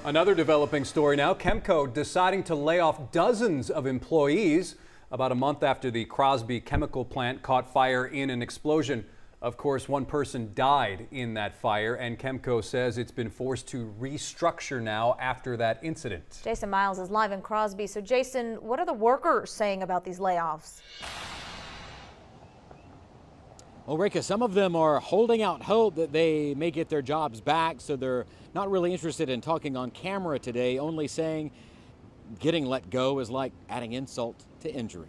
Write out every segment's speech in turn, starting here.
Another developing story now. KMCO deciding to lay off dozens of employees about a month after the Crosby chemical plant caught fire in an explosion. Of course, one person died in that fire, and KMCO says it's been forced to restructure now after that incident. Jason Miles is live in Crosby. So Jason, what are the workers saying about these layoffs? Well, Rika, some of them are holding out hope that they may get their jobs back, so they're not really interested in talking on camera today, only saying getting let go is like adding insult to injury.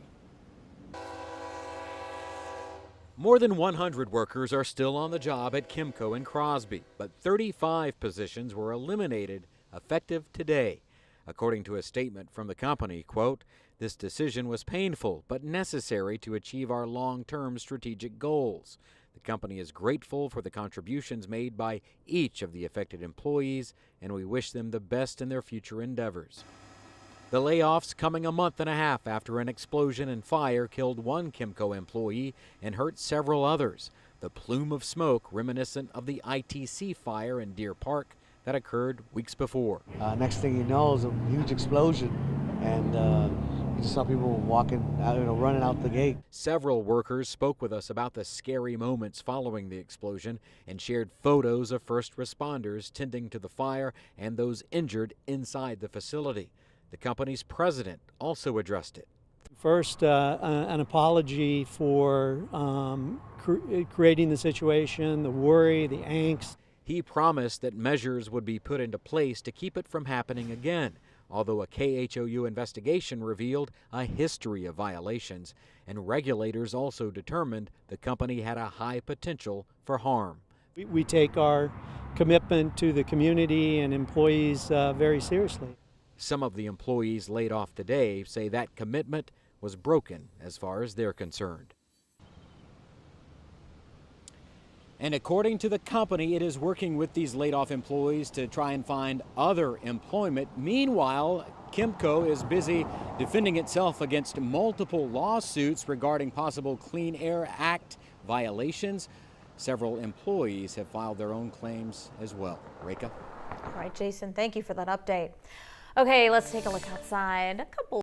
More than 100 workers are still on the job at KMCO in Crosby, but 35 positions were eliminated effective today. According to a statement from the company, quote, "This decision was painful but necessary to achieve our long-term strategic goals. The company is grateful for the contributions made by each of the affected employees, and we wish them the best in their future endeavors." The layoffs coming a month and a half after an explosion and fire killed one KMCO employee and hurt several others. The plume of smoke reminiscent of the ITC fire in Deer Park that occurred weeks before. Next thing you know is a huge explosion, and you just saw people walking out, running out the gate. Several workers spoke with us about the scary moments following the explosion and shared photos of first responders tending to the fire and those injured inside the facility. The company's president also addressed it. First, an apology for creating the situation, the worry, the angst. He promised that measures would be put into place to keep it from happening again, although a KHOU investigation revealed a history of violations, and regulators also determined the company had a high potential for harm. We take our commitment to the community and employees very seriously. Some of the employees laid off today say that commitment was broken as far as they're concerned. And according to the company, it is working with these laid-off employees to try and find other employment. Meanwhile, KMCO is busy defending itself against multiple lawsuits regarding possible Clean Air Act violations. Several employees have filed their own claims as well. Reka? All right, Jason, thank you for that update. Okay, let's take a look outside. A couple